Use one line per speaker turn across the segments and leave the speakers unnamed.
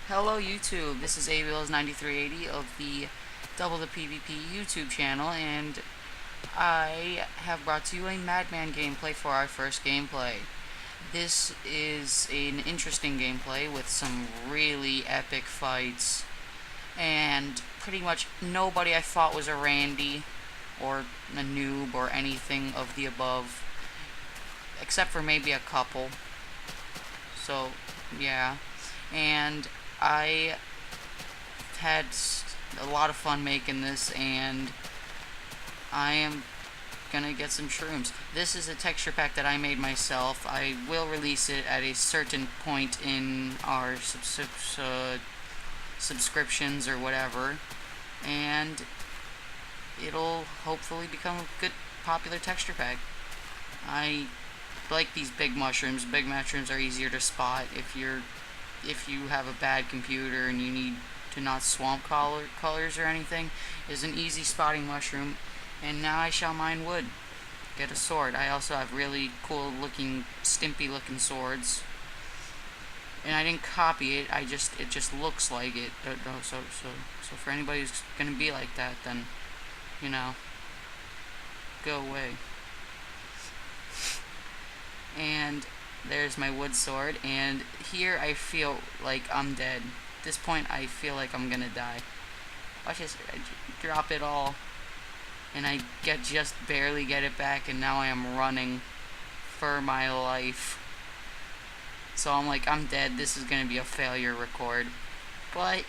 Hello YouTube, this is ABLs9380 of the Double the PvP YouTube channel, and I have brought to you a Madman gameplay for our first gameplay. This is an interesting gameplay with some really epic fights, and pretty much nobody I fought was a Randy or a noob or anything of the above, except for maybe a couple. So, yeah. And I had a lot of fun making this, and I am gonna get some shrooms. This is a texture pack that I made myself. I will release it at a certain point in our subscriptions or whatever, and it'll hopefully become a good popular texture pack. I like these big mushrooms. Big mushrooms are easier to spot if you have a bad computer and you need to not swamp colors or anything. Is an easy spotting mushroom. And now I shall mine wood. Get a sword. I also have really cool looking, stimpy looking swords. And I didn't copy it. It just looks like it. So for anybody who's gonna be like that, then go away. And there's my wood sword, and here I feel like I'm dead. At this point I feel like I'm gonna die. Watch this, I drop it all, and I just barely get it back, and now I am running for my life. So I'm like, I'm dead, this is gonna be a failure record. But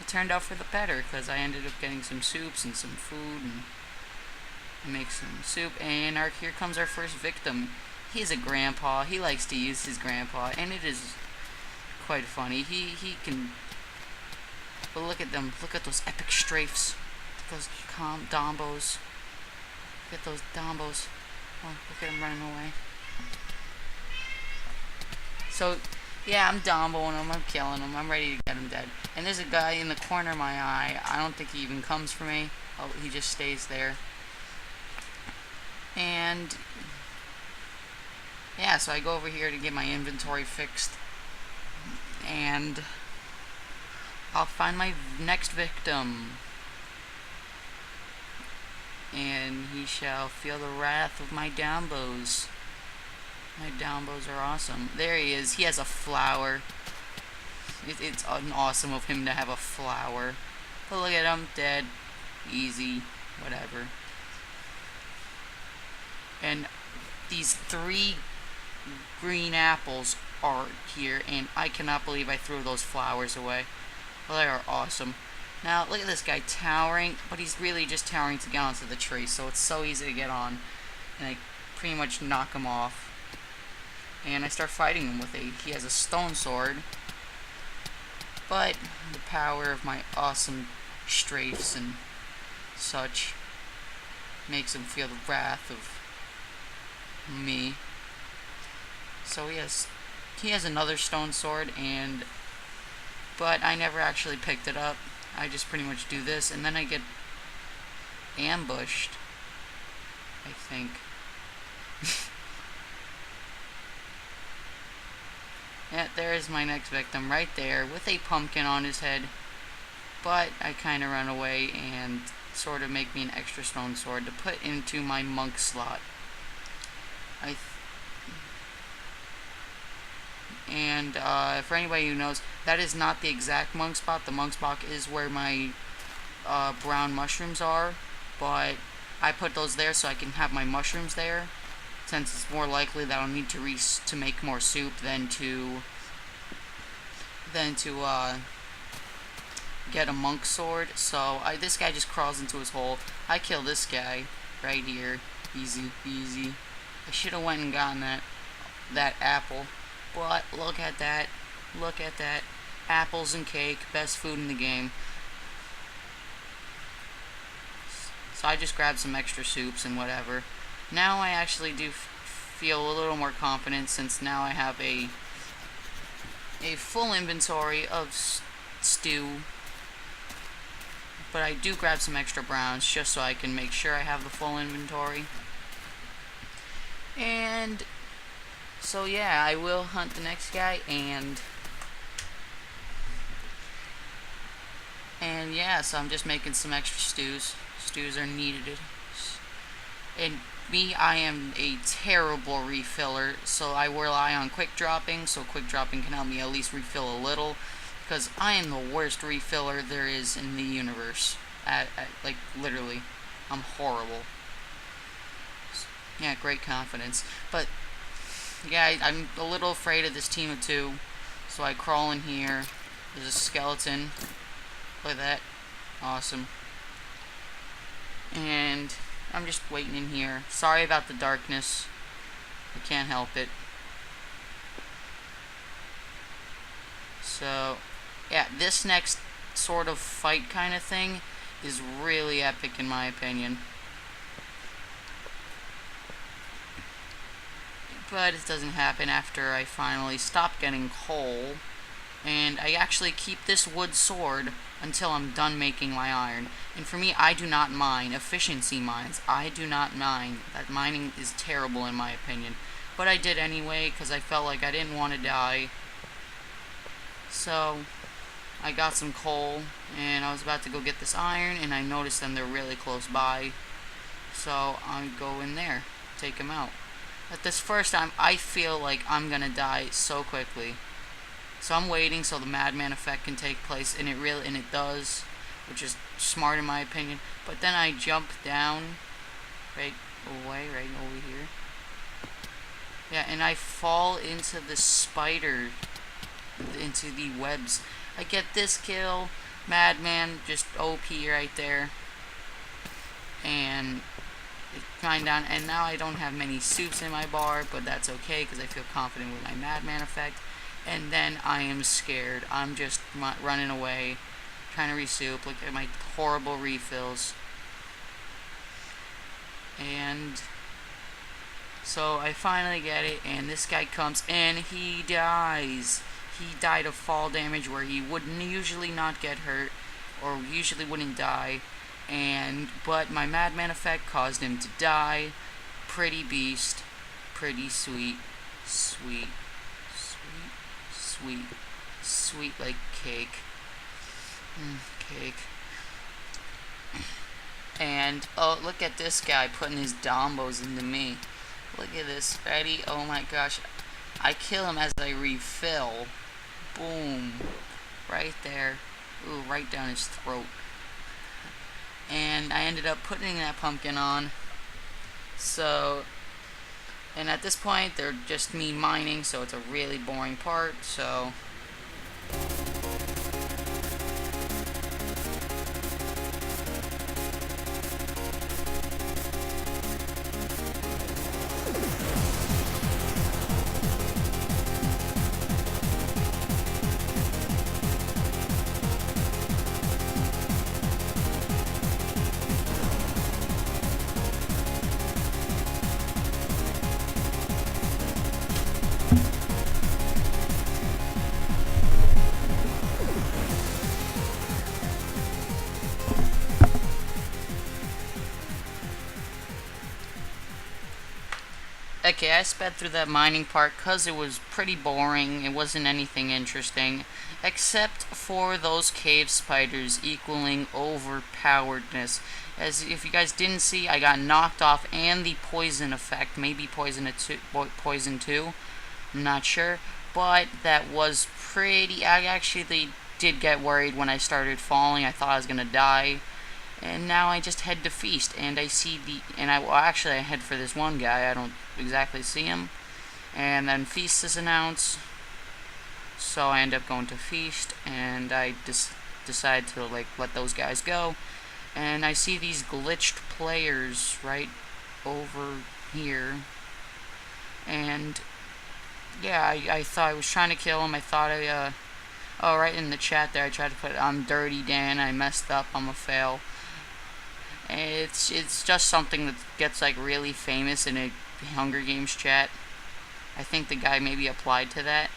it turned out for the better, because I ended up getting some soups and some food, and make some soup, and here comes our first victim. He's a grandpa. He likes to use his grandpa, and it is quite funny. He can. But look at them. Look at those epic strafes. Those dombos. Look at those dombos. Oh, look at him running away. So, yeah, I'm domboing him. I'm killing him. I'm ready to get him dead. And there's a guy in the corner of my eye. I don't think he even comes for me. Oh, he just stays there. And yeah, so I go over here to get my inventory fixed, and I'll find my next victim, and he shall feel the wrath of my downbows. My downbows are awesome. There he is. He has a flower. It's awesome of him to have a flower. But look at him, dead. Easy. Whatever. And these 3 green apples are here, and I cannot believe I threw those flowers away. Well, they are awesome. Now, look at this guy towering, but he's really just towering to get onto the tree, so it's so easy to get on. And I pretty much knock him off. And I start fighting him with he has a stone sword. But the power of my awesome strafes and such makes him feel the wrath of me. So he has another stone sword, but I never actually picked it up. I just pretty much do this, and then I get ambushed, I think. Yeah, there is my next victim right there with a pumpkin on his head. But I kind of run away and sort of make me an extra stone sword to put into my monk slot. And for anybody who knows, that is not the exact monk spot. The monk spot is where my brown mushrooms are, but I put those there so I can have my mushrooms there, since it's more likely that I'll need to make more soup than to get a monk sword. So this guy just crawls into his hole. I kill this guy right here. Easy, easy. I should have went and gotten that apple. But look at that. Look at that. Apples and cake. Best food in the game. So I just grabbed some extra soups and whatever. Now I actually do feel a little more confident, since now I have a full inventory of stew. But I do grab some extra browns just so I can make sure I have the full inventory. And so yeah, I will hunt the next guy, and yeah, so I'm just making some extra stews. Stews are needed. And me, I am a terrible refiller, so I rely on quick dropping, so quick dropping can help me at least refill a little, because I am the worst refiller there is in the universe. Like, literally. I'm horrible. Yeah, great confidence. But, yeah, I'm a little afraid of this team of two, so I crawl in here. There's a skeleton. Look at that. Awesome. And I'm just waiting in here. Sorry about the darkness. I can't help it. So, yeah, this next sort of fight kind of thing is really epic in my opinion. But it doesn't happen after I finally stop getting coal. And I actually keep this wood sword until I'm done making my iron. And for me, I do not mine efficiency mines. I do not mine. That mining is terrible in my opinion. But I did anyway because I felt like I didn't want to die. So I got some coal and I was about to go get this iron and I noticed them, they're really close by. So I go in there, take them out. At this first time, I feel like I'm gonna die so quickly. So I'm waiting so the Madman effect can take place, and it does, which is smart in my opinion. But then I jump down, right over here. Yeah, and I fall into the spider, into the webs. I get this kill, Madman, just OP right there. And climb down, and now I don't have many soups in my bar, but that's okay because I feel confident with my Madman effect. And then I am scared. I'm just running away, trying to resoup. Look at my horrible refills. And so I finally get it, and this guy comes, and he dies. He died of fall damage where he would usually not get hurt, or usually wouldn't die. But my Madman effect caused him to die. Pretty beast. Pretty sweet. Sweet. Sweet. Sweet like cake. Cake. And, oh, look at this guy putting his dombos into me. Look at this. Ready? Oh my gosh. I kill him as I refill. Boom. Right there. Ooh, right down his throat. And I ended up putting that pumpkin on. So, and at this point, they're just me mining, so it's a really boring part, so. Okay, I sped through that mining part because it was pretty boring. It wasn't anything interesting, except for those cave spiders equaling overpoweredness. As if you guys didn't see, I got knocked off, and the poison effect, maybe poison too, I'm not sure, but that was pretty. I actually did get worried when I started falling. I thought I was gonna die. And now I just head to Feast, and I see I head for this one guy. I don't exactly see him. And then Feast is announced, so I end up going to Feast, and I decide to let those guys go. And I see these glitched players right over here. And yeah, I thought I was trying to kill him. I thought oh, right in the chat there, I tried to put I'm Dirty Dan. I messed up. I'm a fail. It's just something that gets really famous in a Hunger Games chat. I think the guy maybe applied to that.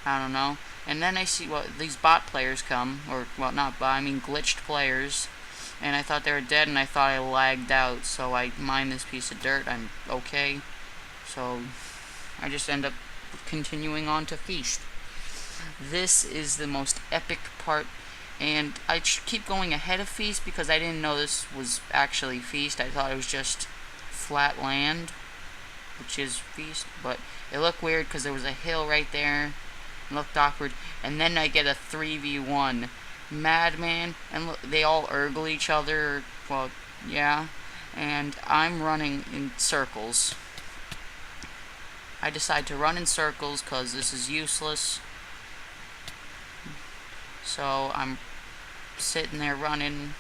I don't know. And then I see these bot players come, or not bot, I mean glitched players. And I thought they were dead, and I thought I lagged out. So I mined this piece of dirt. I'm okay. So I just end up continuing on to Feast. This is the most epic part And I keep going ahead of Feast because I didn't know this was actually Feast. I thought it was just flat land, which is Feast, but it looked weird because there was a hill right there. It looked awkward. And then I get a 3v1 Madman, and look, they all urgle each other. Well, yeah. And I'm running in circles. I decide to run in circles because this is useless. So I'm sitting there running,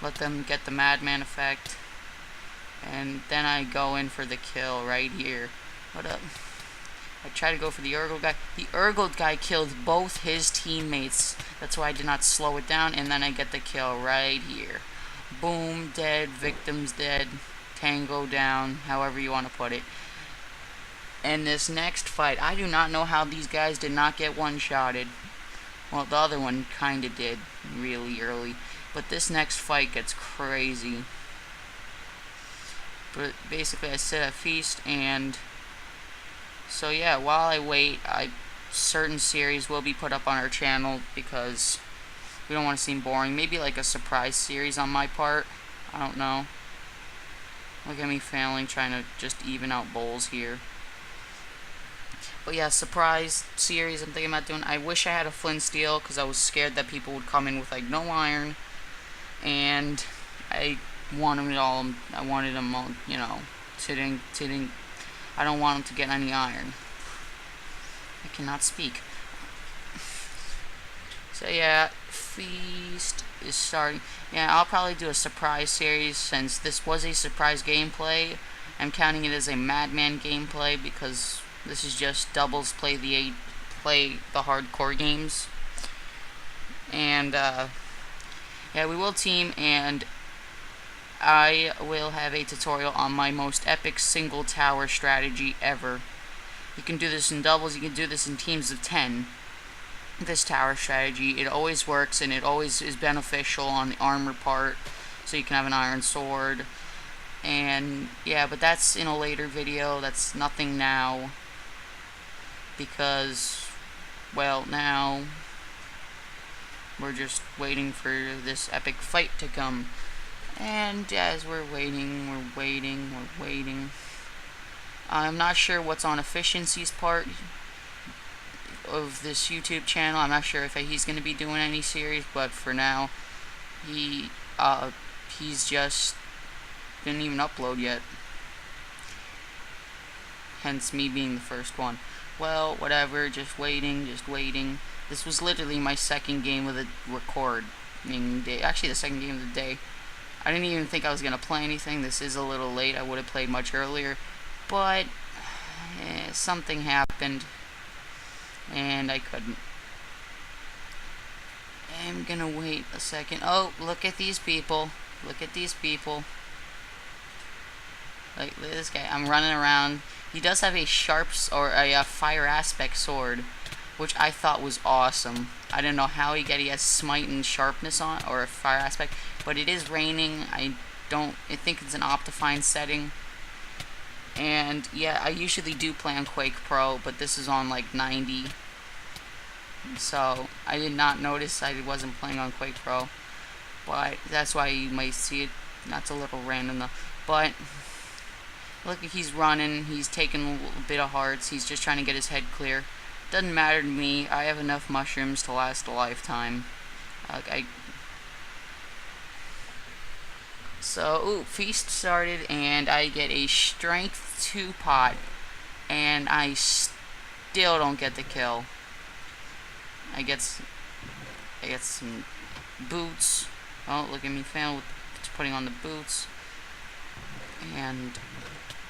let them get the Madman effect, and then I go in for the kill right here. What up? I try to go for the Urgled guy. The Urgled guy killed both his teammates. That's why I did not slow it down, and then I get the kill right here. Boom, dead, victims dead, Tango down, however you want to put it. And this next fight, I do not know how these guys did not get one-shotted. Well, the other one kinda did, really early. But this next fight gets crazy. But basically I sit at Feast, and so yeah, while I wait, certain series will be put up on our channel because we don't want to seem boring. Maybe like a surprise series on my part. I don't know. Look at me failing, trying to just even out bowls here. But yeah, surprise series I'm thinking about doing. I wish I had a flint steel because I was scared that people would come in with like no iron, and I wanted it all. I wanted them all, you know, sitting. I don't want them to get any iron. I cannot speak. So yeah, Feast is starting. Yeah, I'll probably do a surprise series since this was a surprise gameplay. I'm counting it as a Madman gameplay because this is just doubles play the hardcore games. And yeah, we will team, and I will have a tutorial on my most epic single tower strategy ever. You can do this in doubles, you can do this in teams of 10. This tower strategy, it always works, and it always is beneficial on the armor part, so you can have an iron sword. And yeah, but that's in a later video. That's nothing now, because, well, now we're just waiting for this epic fight to come. And as we're waiting, I'm not sure what's on Efficiency's part of this YouTube channel. I'm not sure if he's going to be doing any series, but for now, he's just didn't even upload yet. Hence me being the first one. Well, whatever, just waiting. This was literally my second game of the recording day. Actually, the second game of the day. I didn't even think I was going to play anything. This is a little late. I would have played much earlier. But something happened, and I couldn't. I'm going to wait a second. Oh, look at these people. Look at these people. Like this guy. I'm running around. He does have a a fire aspect sword, which I thought was awesome. I don't know how he has smite and sharpness on, or a fire aspect, but it is raining. I think it's an Optifine setting. And yeah, I usually do play on Quake Pro, but this is on like 90. So I did not notice I wasn't playing on Quake Pro. But that's why you might see it. That's a little random though. But look, he's running, he's taking a little bit of hearts, he's just trying to get his head clear. Doesn't matter to me, I have enough mushrooms to last a lifetime. So, Feast started, and I get a strength 2 pot, and I still don't get the kill. I get some boots. Oh, look at me fail with putting on the boots. And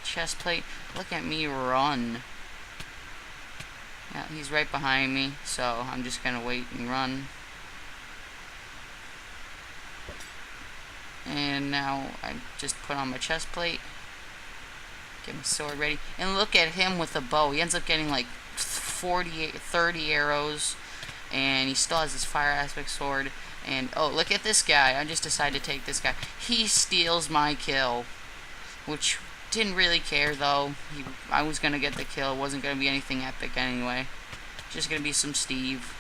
chest plate. Look at me run. Yeah, he's right behind me, so I'm just gonna wait and run. And now I just put on my chest plate, get my sword ready, and look at him with a bow. He ends up getting like 30 arrows, and he still has his fire aspect sword. And oh, look at this guy. I just decided to take this guy. He steals my kill, which didn't really care though. I was gonna get the kill. It wasn't gonna be anything epic anyway. Just gonna be some Steve.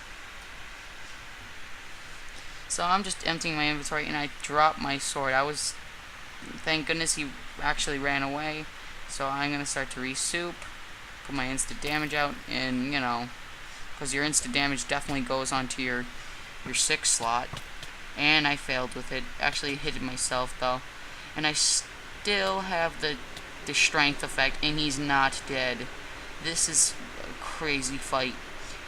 So I'm just emptying my inventory, and I drop my sword. Thank goodness he actually ran away. So I'm gonna start to re-soup, put my instant damage out, and because your instant damage definitely goes onto your 6 slot. And I failed with it. Actually hit myself though, and I still have the strength effect, and he's not dead. This is a crazy fight.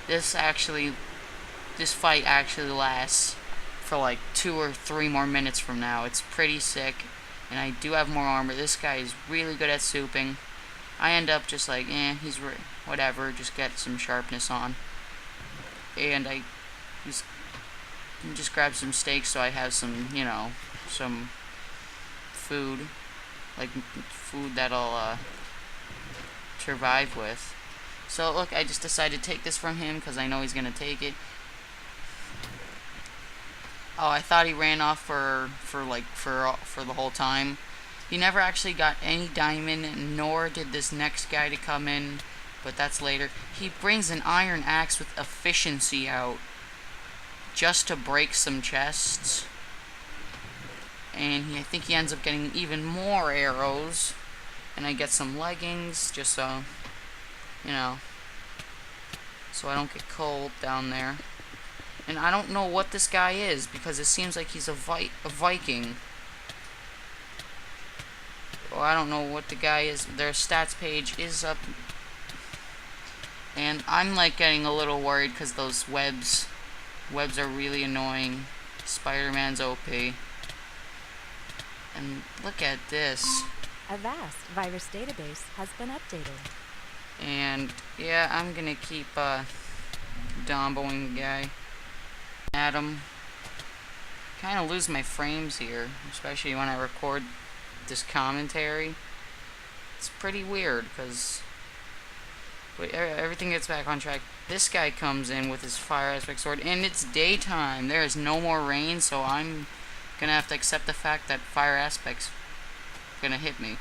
This fight actually lasts for like 2 or 3 more minutes from now. It's pretty sick, and I do have more armor. This guy is really good at souping. I end up just like, he's whatever, just get some sharpness on. And I just grab some steaks so I have some, some food, like food that I'll survive with. So look, I just decided to take this from him because I know he's gonna take it. Oh, I thought he ran off for the whole time. He never actually got any diamond, nor did this next guy to come in, but that's later. He brings an iron axe with efficiency out just to break some chests. And I think he ends up getting even more arrows. And I get some leggings, just so, so I don't get cold down there. And I don't know what this guy is, because it seems like he's a Viking. Well, I don't know what the guy is. Their stats page is up. And I'm like getting a little worried because those webs are really annoying. Spider-Man's OP. And look at this.
A vast virus database has been updated.
And yeah, I'm gonna keep domboing the guy. Adam. Kind of lose my frames here, especially when I record this commentary. It's pretty weird because everything gets back on track. This guy comes in with his fire aspect sword, and it's daytime. There is no more rain, so I'm gonna have to accept the fact that fire aspect's gonna hit me.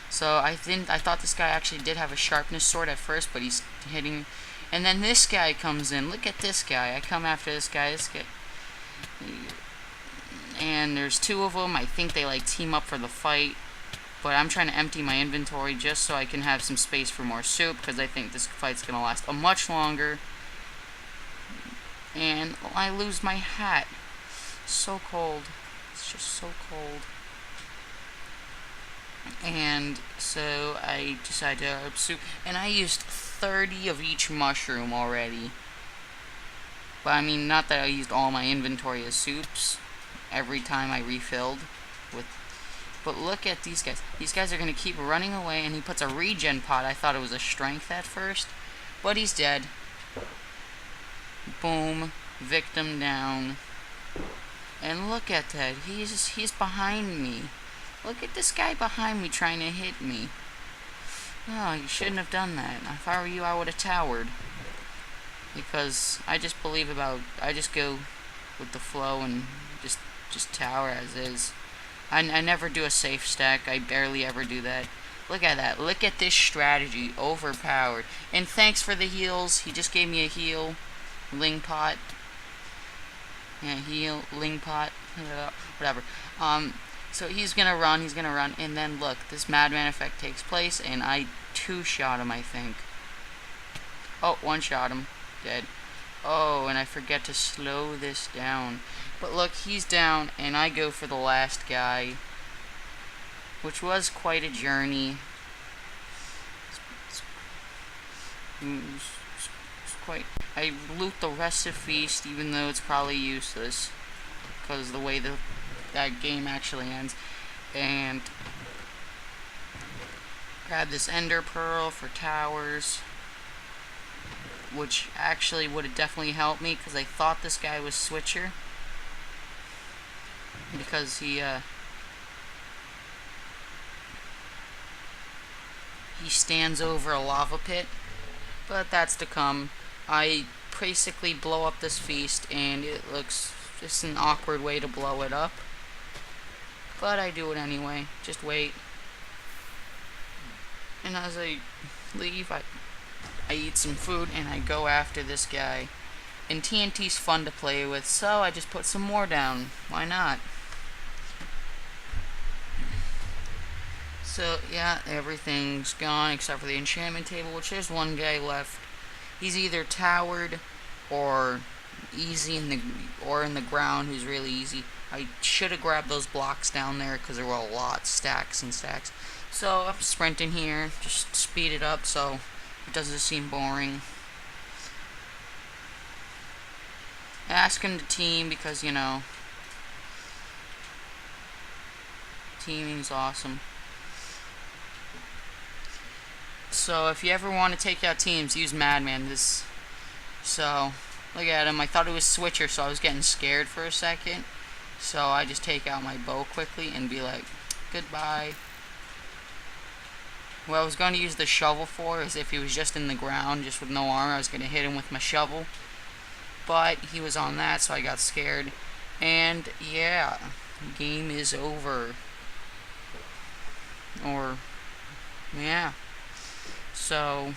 So I thought this guy actually did have a sharpness sword at first, but he's hitting. And then this guy comes in. Look at this guy. I come after this guy. And there's 2 of them. I think they like team up for the fight. But I'm trying to empty my inventory just so I can have some space for more soup, because I think this fight's gonna last a much longer. And I lose my hat. So cold. It's just so cold. And so I decided to soup, and I used 30 of each mushroom already. But I mean, not that I used all my inventory as soups every time I refilled with. But look at these guys. These guys are gonna keep running away, and he puts a regen pot. I thought it was a strength at first, but he's dead. Boom, victim down. And look at that. He's behind me. Look at this guy behind me trying to hit me. Oh, you shouldn't have done that. If I were you, I would have towered. Because I just go with the flow and just tower as is. I never do a safe stack. I barely ever do that. Look at that. Look at this strategy. Overpowered. And thanks for the heals. He just gave me a heal. Ling pot. Yeah, heal. Ling pot. Whatever. So he's gonna run, and then look, this Madman effect takes place, and I 2-shot him, I think. Oh, 1-shot him. Dead. Oh, and I forget to slow this down. But look, he's down, and I go for the last guy, which was quite a journey. I loot the rest of Feast, even though it's probably useless, because the way that game actually ends. And grab this ender pearl for towers, which actually would have definitely helped me, because I thought this guy was Switcher, because he stands over a lava pit. But that's to come. I basically blow up this Feast, and it looks just an awkward way to blow it up. But I do it anyway. Just wait. And as I leave, I eat some food, and I go after this guy. And TNT's fun to play with, so I just put some more down. Why not? So yeah, everything's gone except for the enchantment table, which there's one guy left. He's either towered or easy in the ground, who's really easy. I should have grabbed those blocks down there because there were a lot, stacks and stacks. So I'm sprinting here, just speed it up so it doesn't seem boring. Asking to team because, you know, teaming's awesome. So if you ever want to take out teams, use Madman. So look at him. I thought it was Switcher, so I was getting scared for a second. So I just take out my bow quickly and be like, goodbye. What I was going to use the shovel for is if he was just in the ground, just with no armor, I was going to hit him with my shovel. But he was on that, so I got scared. And yeah, game is over. Or, yeah. So,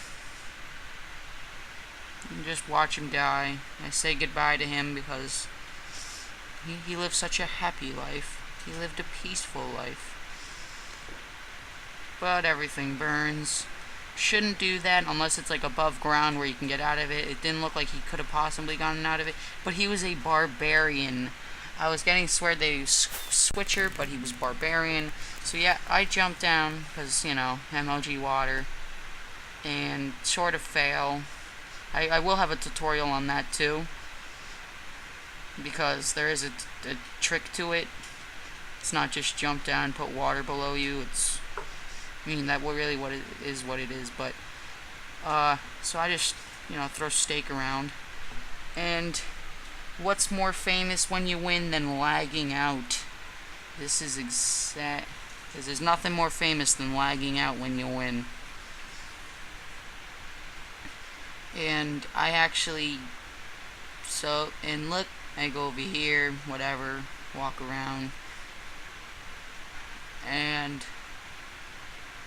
you just watch him die. I say goodbye to him because he lived such a happy life. He lived a peaceful life. But everything burns. Shouldn't do that unless it's like above ground where you can get out of it. It didn't look like he could have possibly gotten out of it. But he was a barbarian. I was getting swear they Switcher, but he was barbarian. So yeah, I jumped down because, you know, MLG water. And sort of fail. I will have a tutorial on that too. Because there is a trick to it. It's not just jump down, put water below you. I mean, that really what it is, but so I just, you know, throw steak around. And what's more famous when you win than lagging out? This is exact, because there's nothing more famous than lagging out when you win. And I actually, and look, I go over here, whatever, walk around, and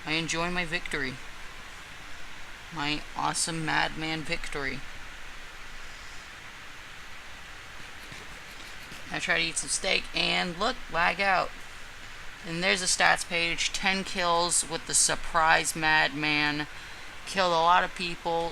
I enjoy my victory. My awesome Madman victory. I try to eat some steak, and look, lag out. And there's a stats page, 10 kills with the surprise Madman. Killed a lot of people,